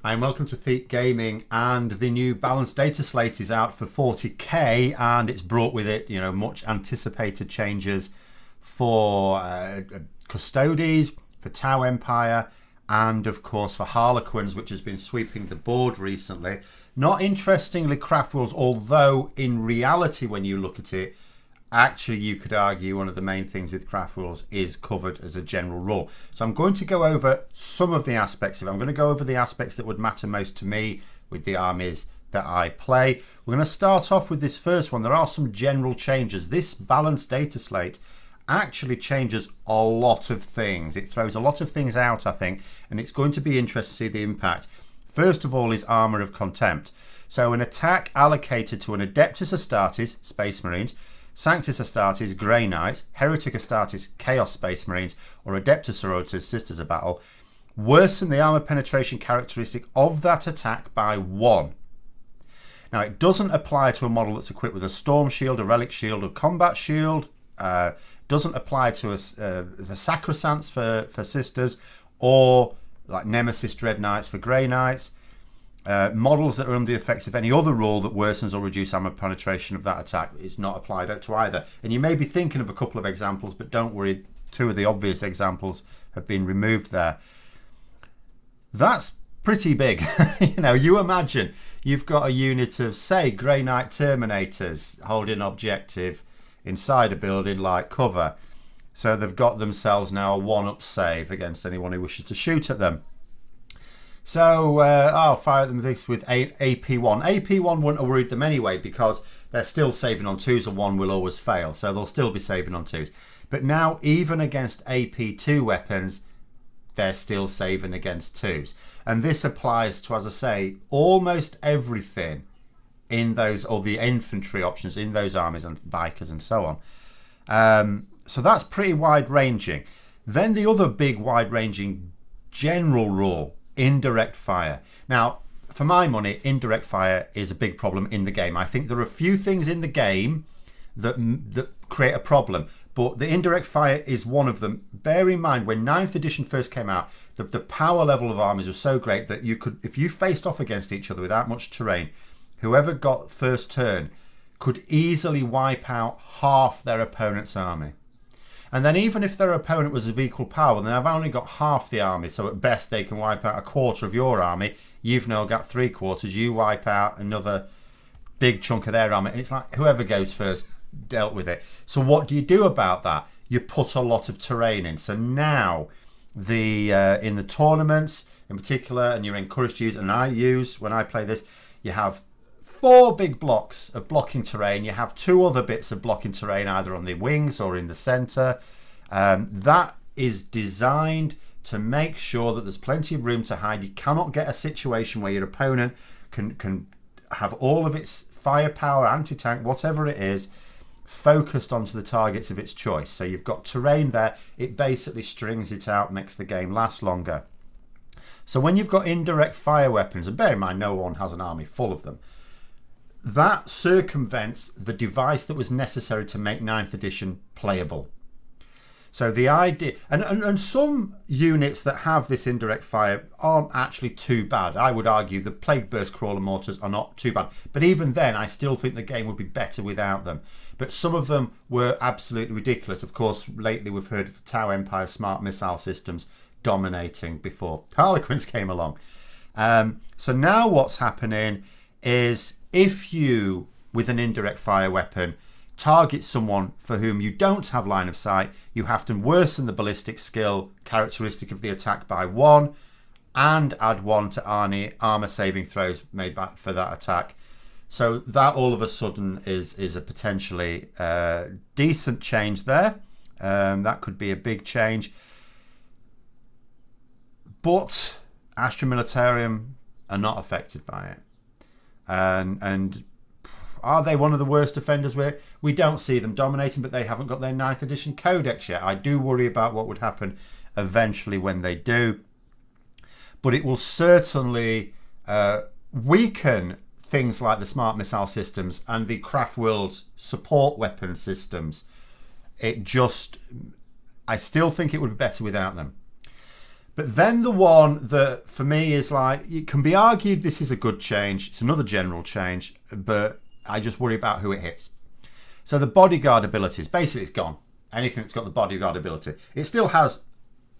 Hi and welcome to Thete Gaming, and the new balanced Dataslate is out for 40k, and it's brought with it, much anticipated changes for Custodes, for Tau Empire, and of course for Harlequins, which has been sweeping the board recently. Not interestingly, craft rules, although in reality when you look at it, actually you could argue one of the main things with craft rules is covered as a general rule. So I'm going to go over some of the aspects of it. I'm going to go over the aspects that would matter most to me with the armies that I play. We're going to start off with this first one. There are some general changes. This balanced data slate actually changes a lot of things. It throws a lot of things out, I think, and it's going to be interesting to see the impact. First of all is Armour of Contempt. So an attack allocated to an Adeptus Astartes, Space Marines, Sanctus Astartes, Grey Knights, Heretic Astartes, Chaos Space Marines, or Adeptus Sororities, Sisters of Battle, worsen the armor penetration characteristic of that attack by 1. Now, it doesn't apply to a model that's equipped with a Storm Shield, a Relic Shield, a Combat Shield. Doesn't apply to the Sacrosancts for Sisters, or like Nemesis Dread Knights for Grey Knights. Models that are under the effects of any other rule that worsens or reduces armor penetration of that attack is not applied to either. And you may be thinking of a couple of examples, but don't worry, 2 of the obvious examples have been removed there. That's pretty big. You imagine you've got a unit of, say, Grey Knight Terminators holding objective inside a building like cover. So they've got themselves now a 1-up save against anyone who wishes to shoot at them. So I'll fire at them with AP1. AP1 wouldn't have worried them anyway because they're still saving on 2s, and 1 will always fail. So they'll still be saving on 2s. But now, even against AP2 weapons, they're still saving against 2s. And this applies to, as I say, almost everything in those, or the infantry options in those armies and bikers and so on. So that's pretty wide-ranging. Then the other big wide-ranging general rule, Indirect Fire. Now, for my money, Indirect Fire is a big problem in the game. I think there are a few things in the game that create a problem, but the Indirect Fire is one of them. Bear in mind, when 9th edition first came out, the power level of armies was so great that you could, if you faced off against each other without much terrain, whoever got first turn could easily wipe out half their opponent's army. And then even if their opponent was of equal power, then I've only got half the army. So at best they can wipe out a quarter of your army. You've now got 3/4. You wipe out another big chunk of their army. And it's like whoever goes first dealt with it. So what do you do about that? You put a lot of terrain in. So now in the tournaments in particular, and you're encouraged to use, and I use when I play this, you have 4 big blocks of blocking terrain. You have 2 other bits of blocking terrain either on the wings or in the center. That is designed to make sure that there's plenty of room to hide. You cannot get a situation where your opponent can have all of its firepower, anti-tank, whatever it is, focused onto the targets of its choice. So you've got terrain there. It basically strings it out, makes the game last longer. So when you've got indirect fire weapons, and bear in mind no one has an army full of them, that circumvents the device that was necessary to make 9th edition playable. So the idea, and some units that have this indirect fire aren't actually too bad. I would argue the Plague Burst Crawler Mortars are not too bad. But even then, I still think the game would be better without them. But some of them were absolutely ridiculous. Of course, lately we've heard of Tau Empire smart missile systems dominating before Harlequins came along. So now what's happening is, if you, with an indirect fire weapon, target someone for whom you don't have line of sight, you have to worsen the ballistic skill characteristic of the attack by 1 and add 1 to armor saving throws made for that attack. So that all of a sudden is a potentially decent change there. That could be a big change. But Astra Militarum are not affected by it. And are they one of the worst offenders? We don't see them dominating, but they haven't got their 9th edition codex yet. I do worry about what would happen eventually when they do. But it will certainly weaken things like the smart missile systems and the Craft World's support weapon systems. I still think it would be better without them. But then the one that for me is like, it can be argued this is a good change. It's another general change, but I just worry about who it hits. So the bodyguard abilities, basically it's gone. Anything that's got the bodyguard ability. It still has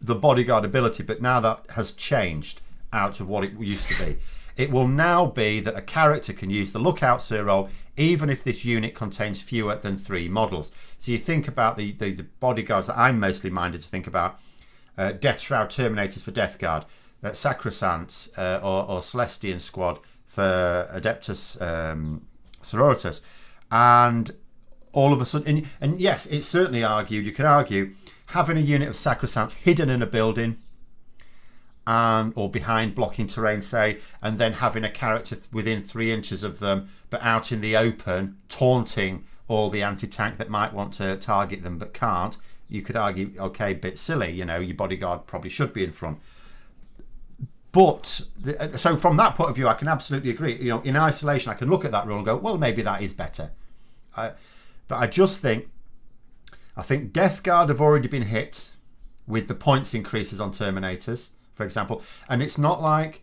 the bodyguard ability, but now that has changed out of what it used to be. It will now be that a character can use the Lookout Sir roll even if this unit contains fewer than 3 models. So you think about the bodyguards that I'm mostly minded to think about. Death Shroud Terminators for Death Guard, Sacrosancts or Celestian Squad for Adeptus Sororitas. And all of a sudden, and yes, it's certainly argued, you can argue, having a unit of Sacrosancts hidden in a building or behind blocking terrain, say, and then having a character within 3 inches of them, but out in the open, taunting all the anti-tank that might want to target them but can't. You could argue, okay, bit silly, you know, your bodyguard probably should be in front. But, so from that point of view, I can absolutely agree. You know, in isolation, I can look at that rule and go, well, maybe that is better. But I just think, Death Guard have already been hit with the points increases on Terminators, for example. And it's not like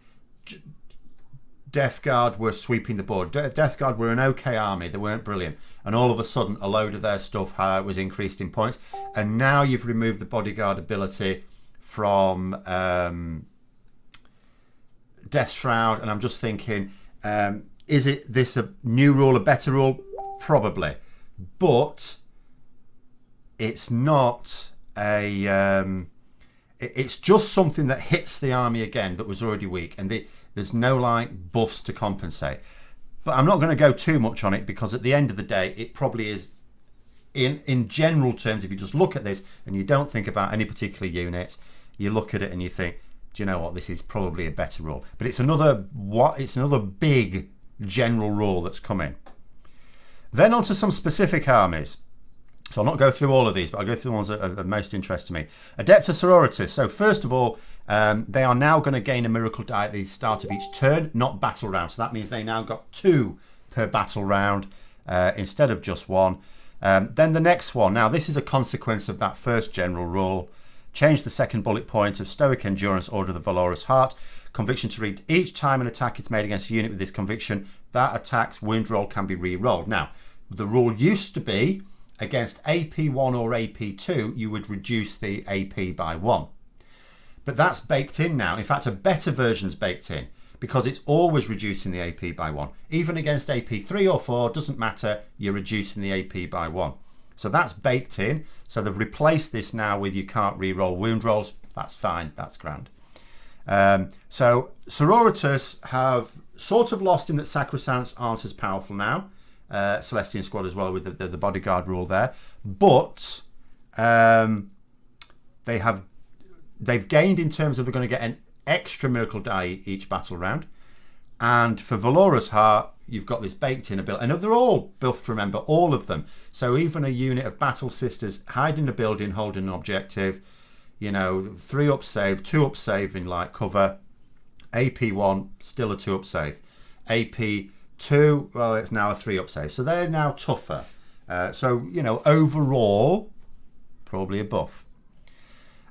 Death Guard were sweeping the board. Death Guard were an okay army. They weren't brilliant. And all of a sudden, a load of their stuff was increased in points. And now you've removed the bodyguard ability from Death Shroud. And I'm just thinking, is this a new rule, a better rule? Probably. But it's not a... it's just something that hits the army again that was already weak. And there's no like buffs to compensate. But I'm not going to go too much on it because at the end of the day, it probably is, in general terms, if you just look at this and you don't think about any particular units, you look at it and you think, do you know what, this is probably a better rule. But it's another big general rule that's coming. Then on to some specific armies. So I'll not go through all of these, but I'll go through the ones that are of most interest to me. Adeptus Sororities. So first of all, they are now going to gain a miracle die at the start of each turn, not battle round. So that means they now got 2 per battle round instead of just 1. Then the next one. Now this is a consequence of that first general rule. Change the second bullet point of Stoic Endurance Order of the Valorous Heart. Conviction to read each time an attack is made against a unit with this conviction, that attack's wound roll can be re-rolled. Now, the rule used to be against AP1 or AP2, you would reduce the AP by 1. But that's baked in now. In fact, a better version's baked in because it's always reducing the AP by 1. Even against AP3 or 4, doesn't matter, you're reducing the AP by 1. So that's baked in. So they've replaced this now with you can't re-roll wound rolls. That's fine, that's grand. So Sororitas have sort of lost in that Sacrosancts aren't as powerful now. Celestian Squad as well with the bodyguard rule there, but they've gained in terms of they're going to get an extra miracle die each battle round, and for Valorous Heart you've got this baked in ability, and they're all buffed, remember, all of them. So even a unit of Battle Sisters hiding a building, holding an objective, you know, 3 up save, 2 up save in light cover, AP1 still a 2 up save, AP2, well, it's now a 3 up save. So they're now tougher. So, you know, overall, probably a buff.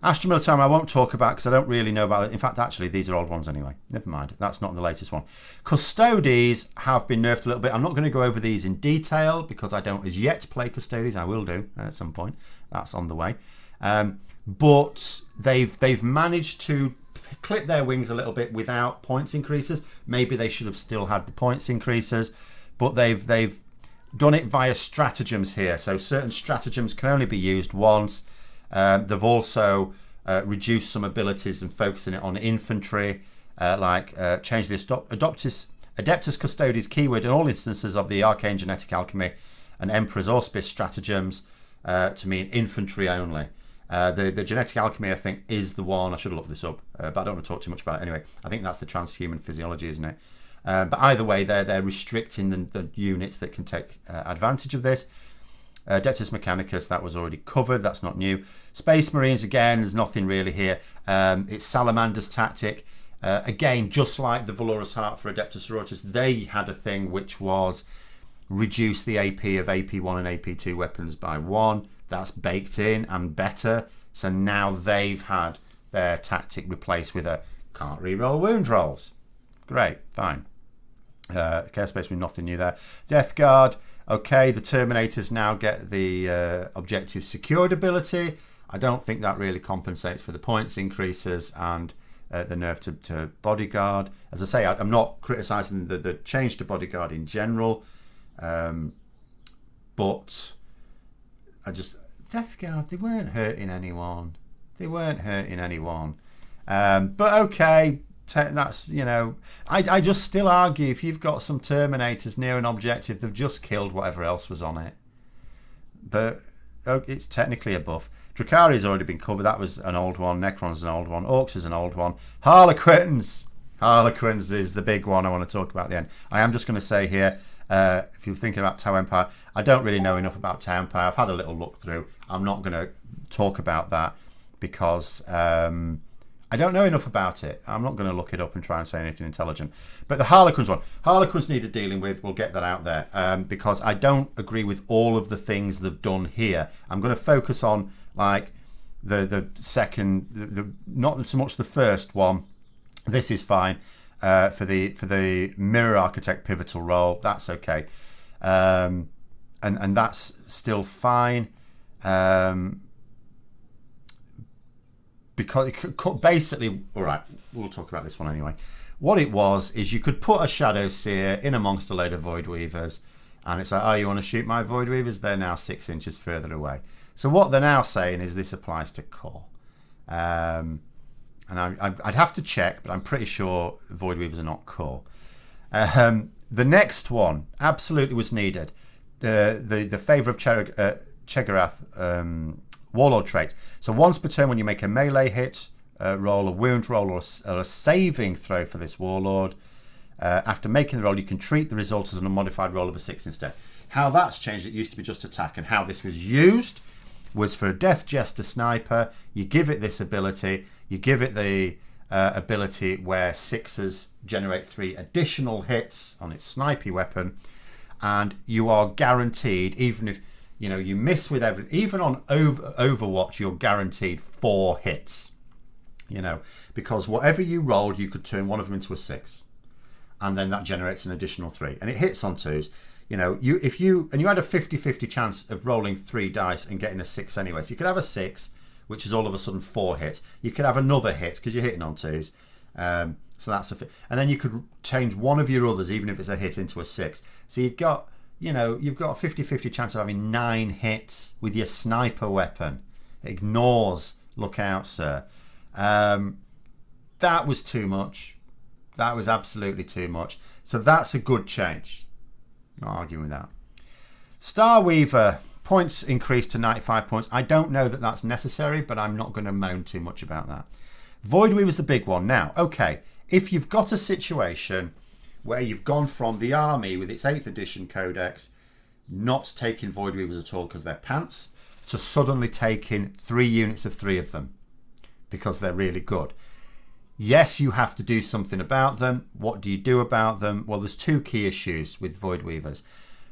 Astra Militarum I won't talk about because I don't really know about it. In fact, actually, these are old ones anyway. Never mind. That's not the latest one. Custodes have been nerfed a little bit. I'm not going to go over these in detail because I don't as yet play Custodes. I will do at some point. That's on the way. But they've managed to clip their wings a little bit without points increases. Maybe they should have still had the points increases, but they've done it via stratagems here. So certain stratagems can only be used once. They've also reduced some abilities and focusing it on infantry, like change the Adeptus Custodes keyword in all instances of the Arcane Genetic Alchemy and Emperor's Auspice stratagems to mean infantry only. The Genetic Alchemy, I think, is the one. I should have looked this up, but I don't want to talk too much about it anyway. I think that's the transhuman physiology, isn't it? But either way, they're restricting the units that can take advantage of this. Adeptus Mechanicus, that was already covered. That's not new. Space Marines, again, there's nothing really here. It's Salamander's tactic. Again, just like the Valorous Heart for Adeptus Sororitas, they had a thing which was reduce the AP of AP1 and AP2 weapons by 1. That's baked in and better. So now they've had their tactic replaced with a can't reroll wound rolls. Great, fine. Chaos Space with nothing new there. Death Guard, okay, the Terminators now get the objective secured ability. I don't think that really compensates for the points increases and the nerf to Bodyguard. As I say, I'm not criticising the change to Bodyguard in general, but I just... Death Guard, they weren't hurting anyone. They weren't hurting anyone. But okay, that's, you know, I just still argue if you've got some Terminators near an objective, they've just killed whatever else was on it. But it's technically a buff. Drakari's already been covered. That was an old one. Necron's an old one. Orcs is an old one. Harlequins. Harlequins is the big one I want to talk about at the end. I am just going to say here, if you're thinking about Tau Empire, I don't really know enough about Tau Empire. I've had a little look through. I'm not going to talk about that because I don't know enough about it. I'm not going to look it up and try and say anything intelligent. But the Harlequins one. Harlequins needed dealing with. We'll get that out there because I don't agree with all of the things they've done here. I'm going to focus on like the second, not so much the first one. This is fine for the Mirror Architect pivotal role. That's okay, and that's still fine because it could basically. All right, we'll talk about this one anyway. What it was is you could put a Shadow Seer in amongst a load of Voidweavers, and it's like, oh, you want to shoot my Voidweavers? They're now 6 inches further away. So what they're now saying is this applies to core. And I'd have to check, but I'm pretty sure Voidweavers are not core. The next one absolutely was needed. The Favour of Chegarath Warlord trait. So once per turn when you make a melee hit, roll, a wound roll, or a saving throw for this Warlord, after making the roll, you can treat the result as an unmodified roll of a 6 instead. How that's changed, it used to be just attack, and how this was used was for a Death Jester Sniper. You give it this ability. You give it the ability where 6s generate 3 additional hits on its snipey weapon, and you are guaranteed, even if you miss with everything, even on Overwatch, you're guaranteed 4 hits. Because whatever you rolled, you could turn one of them into a 6, and then that generates an additional 3, and it hits on 2s. You had a 50-50 chance of rolling 3 dice and getting a 6 anyway. So you could have a 6, which is all of a sudden 4 hits. You could have another hit because you're hitting on 2s. So that's and then you could change one of your others, even if it's a hit, into a 6. So you've got a 50-50 chance of having 9 hits with your sniper weapon. It ignores, look out, sir. That was too much. That was absolutely too much. So that's a good change. Not arguing with that. Starweaver, points increased to 95 points. I don't know that that's necessary, but I'm not going to moan too much about that. Voidweaver's the big one. Now, okay, if you've got a situation where you've gone from the army with its 8th edition codex, not taking Voidweavers at all because they're pants, to suddenly taking 3 units of 3 of them because they're really good. Yes, you have to do something about them. What do you do about them? Well, there's 2 key issues with Voidweavers.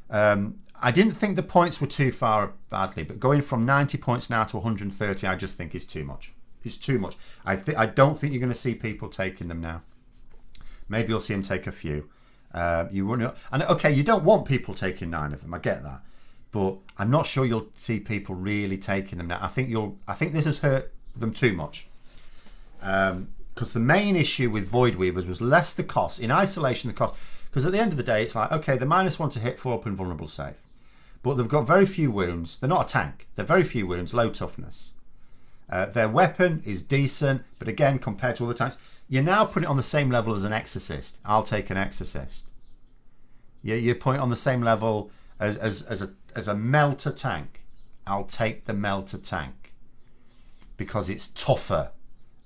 I didn't think the points were too far badly, but going from 90 points now to 130, I just think is too much. It's too much. I don't think you're going to see people taking them now. Maybe you'll see them take a few. You wouldn't, and okay, you don't want people taking 9 of them. I get that, but I'm not sure you'll see people really taking them now. I think this has hurt them too much. Because the main issue with Voidweavers was less the cost, in isolation the cost, because at the end of the day it's like, okay, they're -1 to hit, 4 up and vulnerable save, but they've got very few wounds. They're not a tank. They're very few wounds, low toughness. Their weapon is decent, but again, compared to other tanks, you're now putting it on the same level as an Exorcist. I'll take an Exorcist. You're putting it on the same level as a Melter tank. I'll take the Melter tank because it's tougher,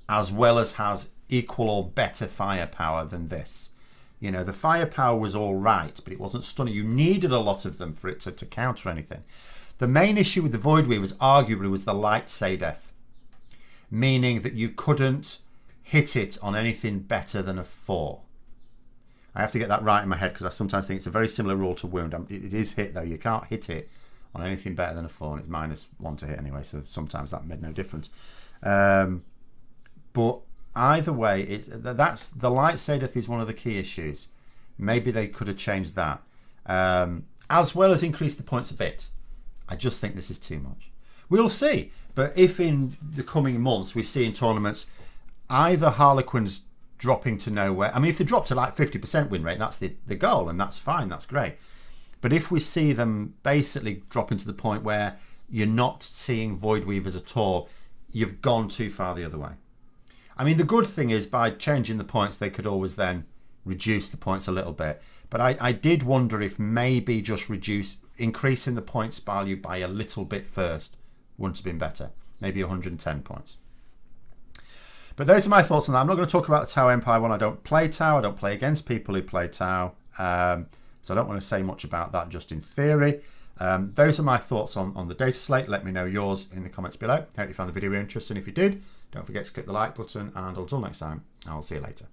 as well as has equal or better firepower than this. The firepower was all right, but it wasn't stunning. You needed a lot of them for it to counter anything. The main issue with the Voidweavers arguably was the light say death, meaning that you couldn't hit it on anything better than a 4. I have to get that right in my head because I sometimes think it's a very similar rule to wound. It is hit though. You can't hit it on anything better than a 4, and it's -1 to hit anyway, so sometimes that made no difference. But either way, that's the light Sadith is one of the key issues. Maybe they could have changed that, as well as increase the points a bit. I just think this is too much. We'll see. But if in the coming months we see in tournaments either Harlequins dropping to nowhere, I mean, if they drop to like 50% win rate, that's the goal, and that's fine, that's great. But if we see them basically dropping to the point where you're not seeing Voidweavers at all, you've gone too far the other way. I mean, the good thing is by changing the points, they could always then reduce the points a little bit. But I did wonder if maybe just increasing the points value by a little bit first wouldn't have been better. Maybe 110 points. But those are my thoughts on that. I'm not going to talk about the Tau Empire one. I don't play Tau. I don't play against people who play Tau. So I don't want to say much about that, just in theory. Those are my thoughts on the data slate. Let me know yours in the comments below. Hope you found the video interesting. If you did, don't forget to click the like button. And until next time, I'll see you later.